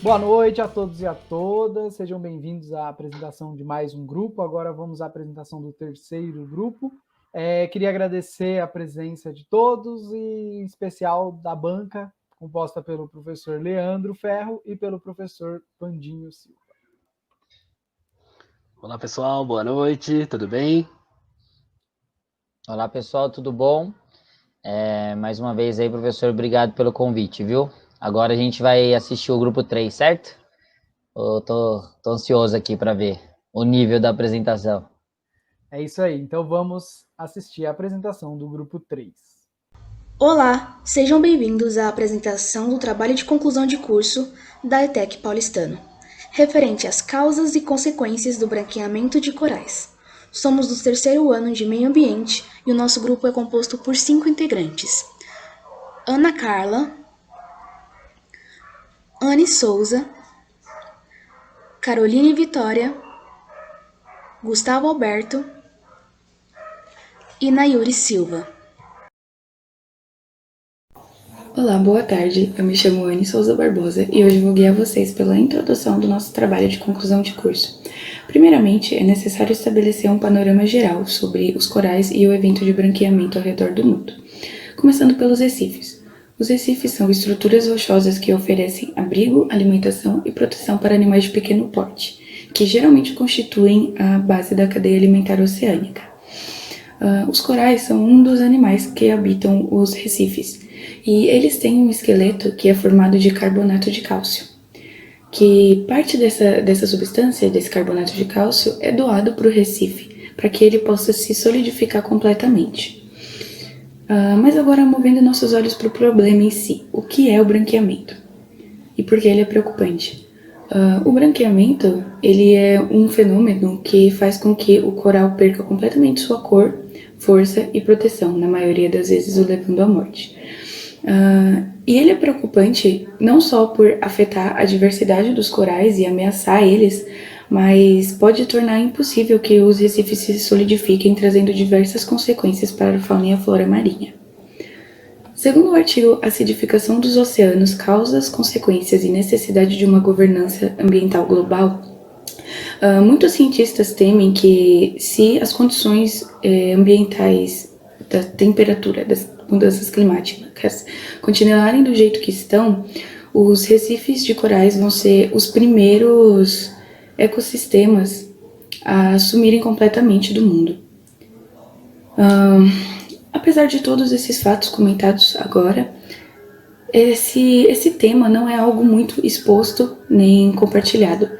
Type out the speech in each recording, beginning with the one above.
Boa noite a todos e a todas, sejam bem-vindos à apresentação de mais um grupo. Agora vamos à apresentação do terceiro grupo. Queria agradecer a presença de todos e em especial da banca, composta pelo professor Leandro Ferro e pelo professor Pandinho Silva. Olá pessoal, boa noite, tudo bem? Olá pessoal, tudo bom? Mais uma vez aí, professor, obrigado pelo convite, viu? Agora a gente vai assistir o grupo 3, certo? Eu tô ansioso aqui para ver o nível da apresentação. É isso aí, então vamos assistir a apresentação do grupo 3. Olá, sejam bem-vindos à apresentação do trabalho de conclusão de curso da ETEC Paulistano, referente às causas e consequências do branqueamento de corais. Somos do terceiro ano de Meio Ambiente e o nosso grupo é composto por 5 integrantes: Ana Carla, Anne Souza, Caroline Vitória, Gustavo Alberto e Nayuri Silva. Olá, boa tarde. Eu me chamo Anne Souza Barbosa e hoje vou guiar vocês pela introdução do nosso trabalho de conclusão de curso. Primeiramente, é necessário estabelecer um panorama geral sobre os corais e o evento de branqueamento ao redor do mundo. Começando pelos recifes. Os recifes são estruturas rochosas que oferecem abrigo, alimentação e proteção para animais de pequeno porte, que geralmente constituem a base da cadeia alimentar oceânica. Os corais são um dos animais que habitam os recifes, e eles têm um esqueleto que é formado de carbonato de cálcio, que parte dessa substância, desse carbonato de cálcio, é doado para o recife, para que ele possa se solidificar completamente. Mas agora, movendo nossos olhos para o problema em si, o que é o branqueamento? E por que ele é preocupante? O branqueamento, ele é um fenômeno que faz com que o coral perca completamente sua cor, força e proteção, na maioria das vezes o levando à morte. E ele é preocupante não só por afetar a diversidade dos corais e ameaçar eles, mas pode tornar impossível que os recifes se solidifiquem, trazendo diversas consequências para a fauna e a flora marinha. Segundo o artigo Acidificação dos Oceanos, Causas, Consequências e Necessidade de uma Governança Ambiental Global, muitos cientistas temem que, se as condições ambientais da temperatura, das mudanças climáticas continuarem do jeito que estão, os recifes de corais vão ser os primeiros ecossistemas a sumirem completamente do mundo. Apesar de todos esses fatos comentados agora, esse tema não é algo muito exposto nem compartilhado,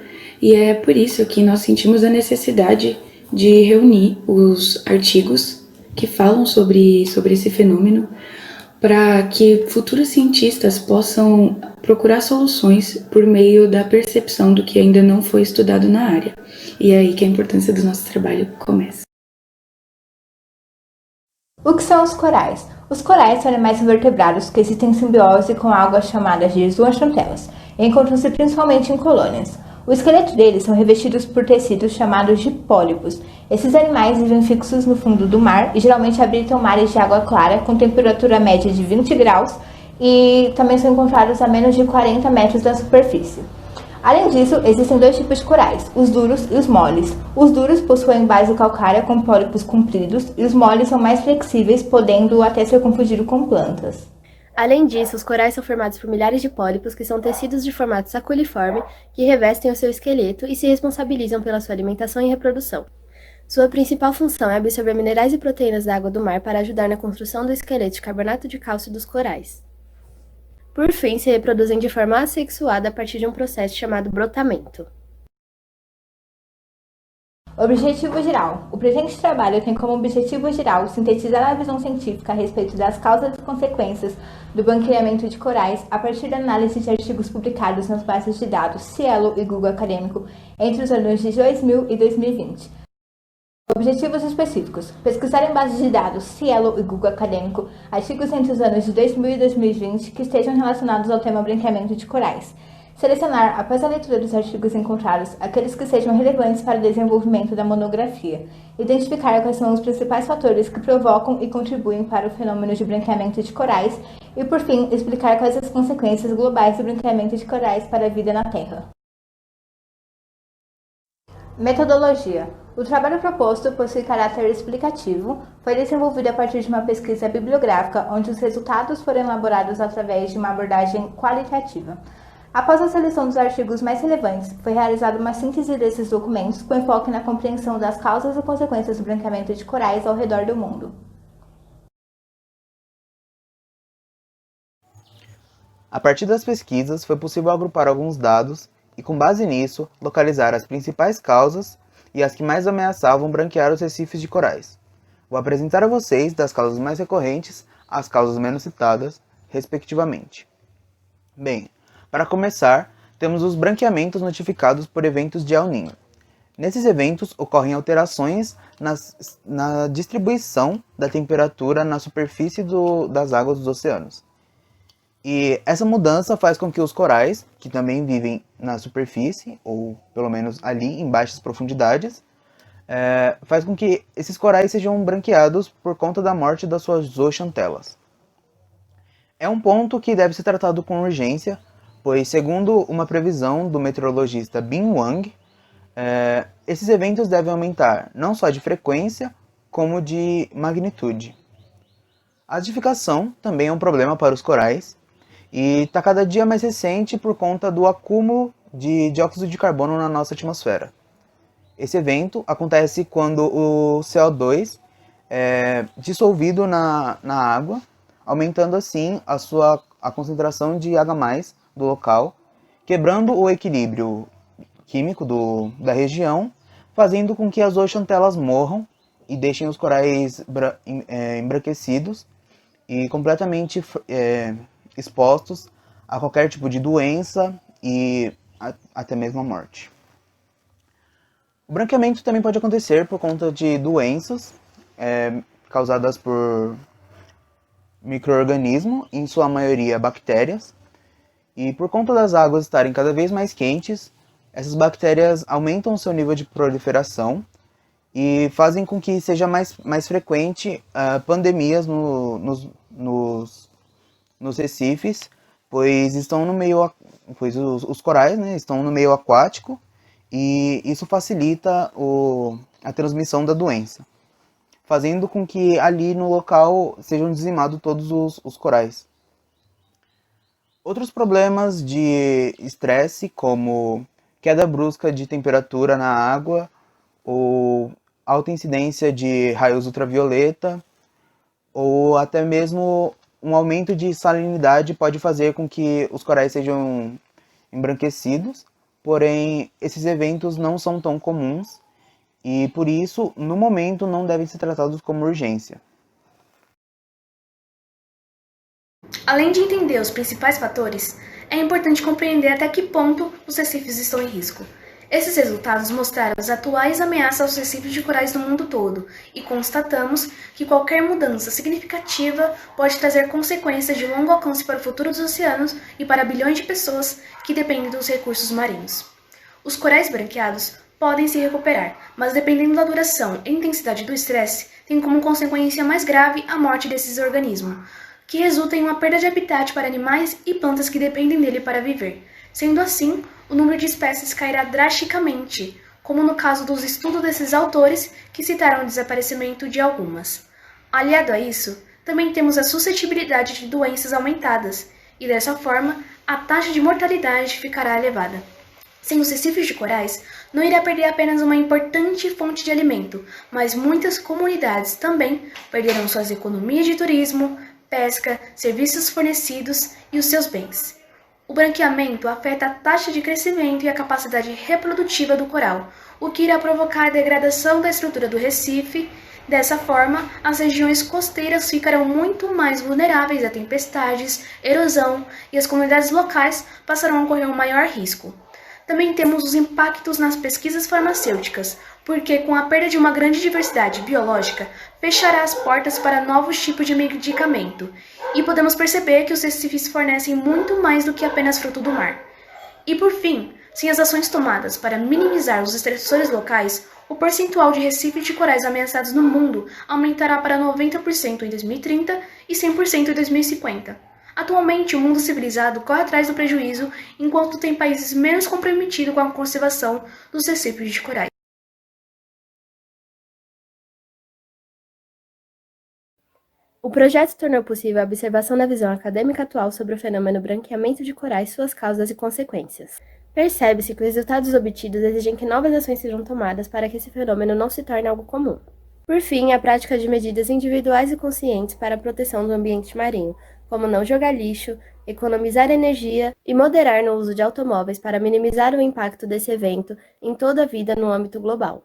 e é por isso que nós sentimos a necessidade de reunir os artigos que falam sobre esse fenômeno, para que futuros cientistas possam procurar soluções por meio da percepção do que ainda não foi estudado na área. E é aí que a importância do nosso trabalho começa. O que são os corais? Os corais são animais invertebrados que existem em simbiose com águas chamadas de zooxantelas e encontram-se principalmente em colônias. O esqueleto deles são revestidos por tecidos chamados de pólipos. Esses animais vivem fixos no fundo do mar e geralmente habitam mares de água clara com temperatura média de 20 graus e também são encontrados a menos de 40 metros da superfície. Além disso, existem dois tipos de corais, os duros e os moles. Os duros possuem base calcária com pólipos compridos e os moles são mais flexíveis, podendo até ser confundido com plantas. Além disso, os corais são formados por milhares de pólipos, que são tecidos de formato saculiforme, que revestem o seu esqueleto e se responsabilizam pela sua alimentação e reprodução. Sua principal função é absorver minerais e proteínas da água do mar para ajudar na construção do esqueleto de carbonato de cálcio dos corais. Por fim, se reproduzem de forma assexuada a partir de um processo chamado brotamento. Objetivo geral. O presente trabalho tem como objetivo geral sintetizar a visão científica a respeito das causas e consequências do branqueamento de corais a partir da análise de artigos publicados nas bases de dados Cielo e Google Acadêmico entre os anos de 2000 e 2020. Objetivos específicos. Pesquisar em bases de dados Cielo e Google Acadêmico artigos entre os anos de 2000 e 2020 que estejam relacionados ao tema branqueamento de corais. Selecionar, após a leitura dos artigos encontrados, aqueles que sejam relevantes para o desenvolvimento da monografia. Identificar quais são os principais fatores que provocam e contribuem para o fenômeno de branqueamento de corais E, por fim, explicar quais as consequências globais do branqueamento de corais para a vida na Terra. Metodologia. O trabalho proposto possui caráter explicativo, foi desenvolvido a partir de uma pesquisa bibliográfica, onde os resultados foram elaborados através de uma abordagem qualitativa. Após a seleção dos artigos mais relevantes, foi realizada uma síntese desses documentos com enfoque na compreensão das causas e consequências do branqueamento de corais ao redor do mundo. A partir das pesquisas, foi possível agrupar alguns dados e, com base nisso, localizar as principais causas e as que mais ameaçavam branquear os recifes de corais. Vou apresentar a vocês das causas mais recorrentes às causas menos citadas, respectivamente. Bem, para começar, temos os branqueamentos notificados por eventos de El Niño. Nesses eventos, ocorrem alterações na distribuição da temperatura na superfície das águas dos oceanos. E essa mudança faz com que os corais, que também vivem na superfície, ou pelo menos ali em baixas profundidades, faz com que esses corais sejam branqueados por conta da morte das suas zooxantelas. É um ponto que deve ser tratado com urgência, pois, segundo uma previsão do meteorologista Bin Wang, esses eventos devem aumentar não só de frequência, como de magnitude. A acidificação também é um problema para os corais, e está cada dia mais recente por conta do acúmulo de dióxido de carbono na nossa atmosfera. Esse evento acontece quando o CO2 é dissolvido na água, aumentando assim a concentração de H+ do local, quebrando o equilíbrio químico da região, fazendo com que as zooxantelas morram e deixem os corais embranquecidos e completamente expostos a qualquer tipo de doença e até mesmo a morte. O branqueamento também pode acontecer por conta de doenças causadas por micro-organismos, em sua maioria bactérias, e por conta das águas estarem cada vez mais quentes, essas bactérias aumentam seu nível de proliferação e fazem com que seja mais frequente pandemias nos recifes, pois os corais, estão no meio aquático e isso facilita a transmissão da doença, fazendo com que ali no local sejam dizimados todos os corais. Outros problemas de estresse, como queda brusca de temperatura na água ou alta incidência de raios ultravioleta, ou até mesmo um aumento de salinidade pode fazer com que os corais sejam embranquecidos, porém esses eventos não são tão comuns e por isso, no momento, não devem ser tratados como urgência. Além de entender os principais fatores, é importante compreender até que ponto os recifes estão em risco. Esses resultados mostraram as atuais ameaças aos recifes de corais no mundo todo e constatamos que qualquer mudança significativa pode trazer consequências de longo alcance para o futuro dos oceanos e para bilhões de pessoas que dependem dos recursos marinhos. Os corais branqueados podem se recuperar, mas dependendo da duração e intensidade do estresse, tem como consequência mais grave a morte desses organismos, que resulta em uma perda de habitat para animais e plantas que dependem dele para viver. Sendo assim, o número de espécies cairá drasticamente, como no caso dos estudos desses autores que citaram o desaparecimento de algumas. Aliado a isso, também temos a suscetibilidade de doenças aumentadas, e dessa forma, a taxa de mortalidade ficará elevada. Sem os recifes de corais, não irá perder apenas uma importante fonte de alimento, mas muitas comunidades também perderão suas economias de turismo, pesca, serviços fornecidos e os seus bens. O branqueamento afeta a taxa de crescimento e a capacidade reprodutiva do coral, o que irá provocar a degradação da estrutura do recife. Dessa forma, as regiões costeiras ficarão muito mais vulneráveis a tempestades, erosão e as comunidades locais passarão a correr um maior risco. Também temos os impactos nas pesquisas farmacêuticas, porque com a perda de uma grande diversidade biológica, fechará as portas para novos tipos de medicamento. E podemos perceber que os recifes fornecem muito mais do que apenas fruto do mar. E por fim, sem as ações tomadas para minimizar os estressores locais, o percentual de recifes de corais ameaçados no mundo aumentará para 90% em 2030 e 100% em 2050. Atualmente, o mundo civilizado corre atrás do prejuízo, enquanto tem países menos comprometidos com a conservação dos recifes de corais. O projeto tornou possível a observação da visão acadêmica atual sobre o fenômeno branqueamento de corais, suas causas e consequências. Percebe-se que os resultados obtidos exigem que novas ações sejam tomadas para que esse fenômeno não se torne algo comum. Por fim, a prática de medidas individuais e conscientes para a proteção do ambiente marinho, como não jogar lixo, economizar energia e moderar no uso de automóveis para minimizar o impacto desse evento em toda a vida no âmbito global.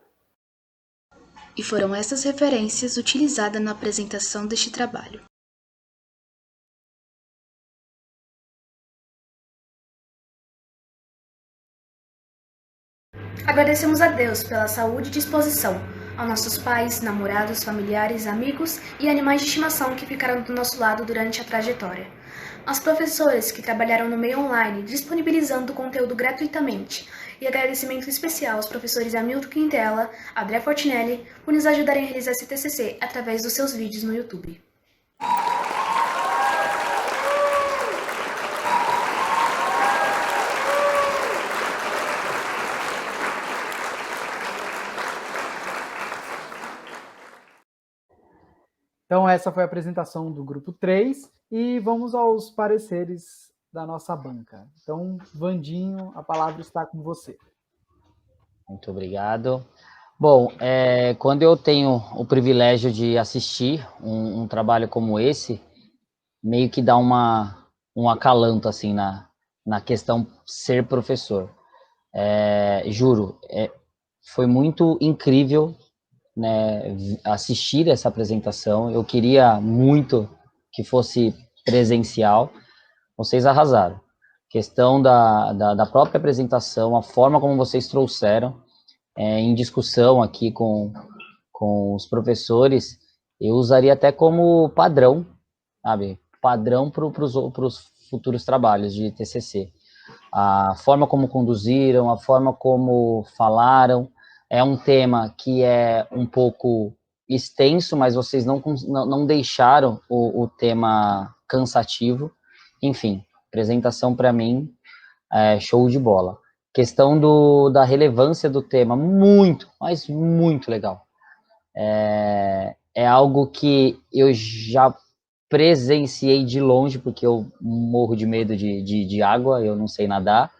E foram essas referências utilizadas na apresentação deste trabalho. Agradecemos a Deus pela saúde e disposição, aos nossos pais, namorados, familiares, amigos e animais de estimação que ficaram do nosso lado durante a trajetória. Aos professores que trabalharam no meio online, disponibilizando o conteúdo gratuitamente. E agradecimento especial aos professores Hamilton Quintela, André Fortinelli, por nos ajudarem a realizar esse TCC através dos seus vídeos no YouTube. Então, essa foi a apresentação do grupo 3 e vamos aos pareceres da nossa banca. Então, Vandinho, a palavra está com você. Muito obrigado. Bom, quando eu tenho o privilégio de assistir um trabalho como esse, meio que dá um acalanto assim na questão ser professor. Juro, foi muito incrível, né, assistir essa apresentação. Eu queria muito que fosse presencial. Vocês arrasaram. Questão da própria apresentação, a forma como vocês trouxeram, em discussão aqui com os professores, eu usaria até como padrão, sabe? Padrão para os futuros trabalhos de TCC. A forma como conduziram, a forma como falaram, é um tema que é um pouco extenso, mas vocês não deixaram o tema cansativo. Enfim, apresentação para mim, show de bola. Questão da relevância do tema, muito, mas muito legal. É algo que eu já presenciei de longe, porque eu morro de medo de água, eu não sei nadar.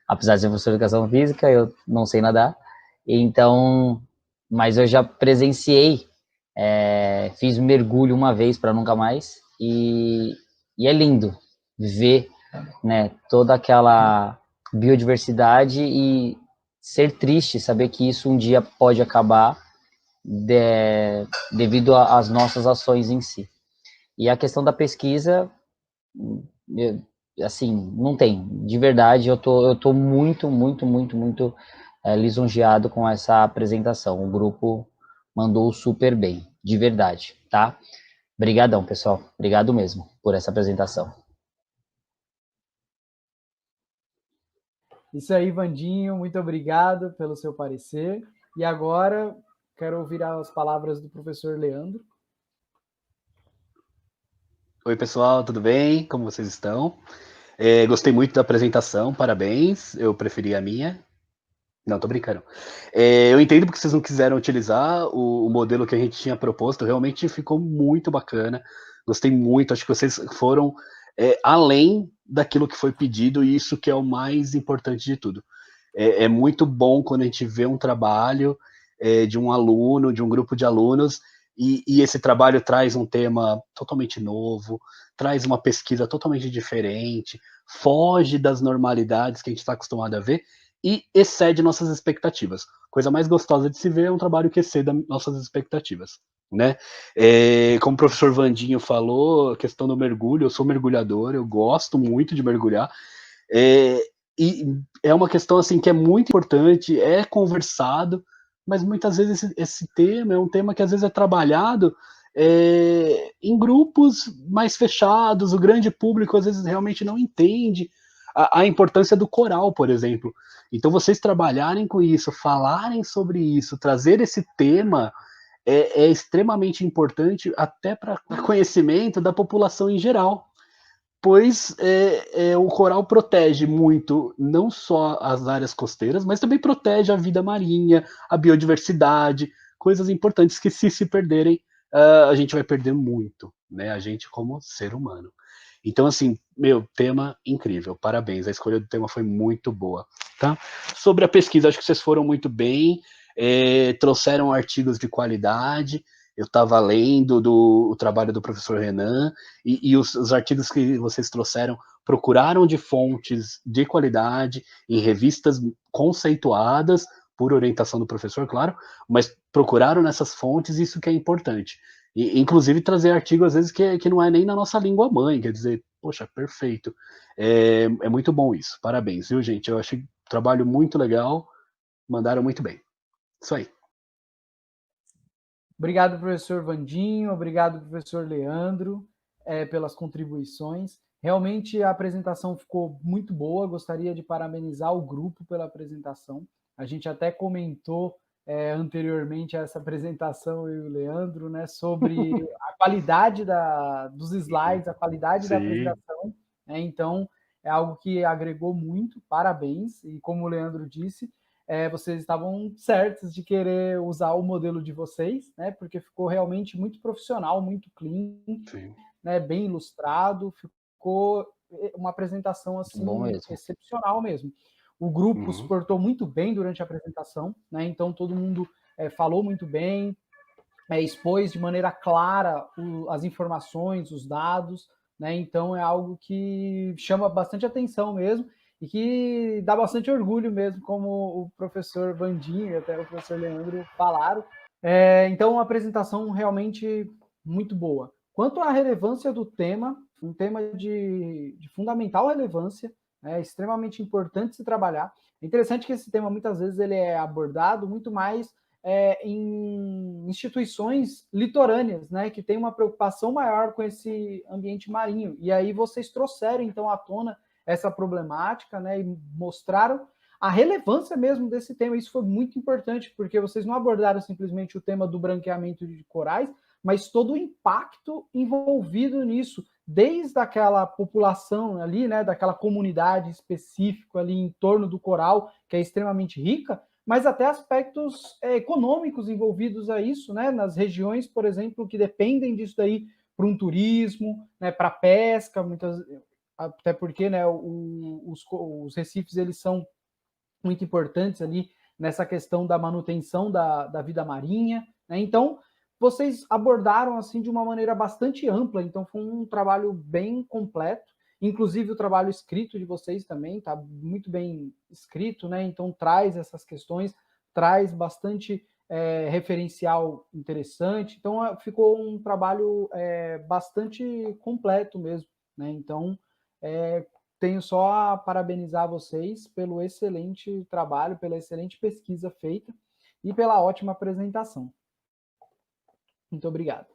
Apesar de ser professor de educação física, eu não sei nadar. Então, mas eu já presenciei, fiz mergulho uma vez para nunca mais, e é lindo ver, né, toda aquela biodiversidade e ser triste saber que isso um dia pode acabar devido às nossas ações em si. E a questão da pesquisa, assim, não tem, de verdade, eu tô muito lisonjeado com essa apresentação. O grupo mandou super bem, de verdade, tá? Obrigadão, pessoal. Obrigado mesmo por essa apresentação. Isso aí, Vandinho. Muito obrigado pelo seu parecer. E agora, quero ouvir as palavras do professor Leandro. Oi, pessoal, tudo bem? Como vocês estão? Gostei muito da apresentação, parabéns. Eu preferi a minha. Não, tô brincando. Eu entendo porque vocês não quiseram utilizar o modelo que a gente tinha proposto, realmente ficou muito bacana. Gostei muito, acho que vocês foram além daquilo que foi pedido, e isso que é o mais importante de tudo. É muito bom quando a gente vê um trabalho de um aluno, de um grupo de alunos, e esse trabalho traz um tema totalmente novo, traz uma pesquisa totalmente diferente, foge das normalidades que a gente está acostumado a ver, e excede nossas expectativas. Coisa mais gostosa de se ver é um trabalho que exceda nossas expectativas, né? Como o professor Vandinho falou, a questão do mergulho, eu sou mergulhador, eu gosto muito de mergulhar, e é uma questão assim que é muito importante, é conversado, mas muitas vezes esse tema é um tema que às vezes é trabalhado em grupos mais fechados, o grande público às vezes realmente não entende a importância do coral, por exemplo. Então, vocês trabalharem com isso, falarem sobre isso, trazer esse tema é extremamente importante até para conhecimento da população em geral. pois o coral protege muito não só as áreas costeiras, mas também protege a vida marinha, a biodiversidade, coisas importantes que se perderem, a gente vai perder muito, né? A gente como ser humano. Então, assim, meu, tema incrível, parabéns, a escolha do tema foi muito boa, tá? Sobre a pesquisa, acho que vocês foram muito bem, trouxeram artigos de qualidade, eu estava lendo o trabalho do professor Renan, e os artigos que vocês trouxeram procuraram de fontes de qualidade, em revistas conceituadas, por orientação do professor, claro, mas procuraram nessas fontes, isso que é importante. E, inclusive trazer artigo, às vezes, que não é nem na nossa língua mãe, quer dizer, poxa, perfeito. É muito bom isso, parabéns, viu, gente? Eu achei o trabalho muito legal, mandaram muito bem. Isso aí. Obrigado, professor Vandinho, obrigado, professor Leandro, pelas contribuições. Realmente a apresentação ficou muito boa, gostaria de parabenizar o grupo pela apresentação. A gente até comentou anteriormente a essa apresentação, eu e o Leandro, né, sobre a qualidade dos slides, a qualidade da apresentação, né? Então, é algo que agregou muito, parabéns, e como o Leandro disse, vocês estavam certos de querer usar o modelo de vocês, né? Porque ficou realmente muito profissional, muito clean, né? Bem ilustrado, ficou uma apresentação assim excepcional mesmo. O grupo se portou muito bem durante a apresentação, né? Então todo mundo falou muito bem, expôs de maneira clara as informações, os dados, né? Então é algo que chama bastante atenção mesmo e que dá bastante orgulho mesmo, como o professor Vandinho e até o professor Leandro falaram. Então, uma apresentação realmente muito boa. Quanto à relevância do tema, um tema de fundamental relevância, extremamente importante se trabalhar. É interessante que esse tema, muitas vezes, ele é abordado muito mais em instituições litorâneas, né, que tem uma preocupação maior com esse ambiente marinho. E aí vocês trouxeram, então, à tona essa problemática, né, e mostraram a relevância mesmo desse tema. Isso foi muito importante, porque vocês não abordaram simplesmente o tema do branqueamento de corais, mas todo o impacto envolvido nisso, desde aquela população ali, né, daquela comunidade específica ali em torno do coral, que é extremamente rica, mas até aspectos econômicos envolvidos a isso, né, nas regiões, por exemplo, que dependem disso daí para um turismo, né, para pesca, até porque, né, os recifes eles são muito importantes ali nessa questão da manutenção da vida marinha, né? Então, vocês abordaram assim de uma maneira bastante ampla, então foi um trabalho bem completo, inclusive o trabalho escrito de vocês também está muito bem escrito, né? Então traz essas questões, traz bastante referencial interessante, então ficou um trabalho bastante completo mesmo, né? Então, tenho só a parabenizar vocês pelo excelente trabalho, pela excelente pesquisa feita e pela ótima apresentação. Muito obrigado.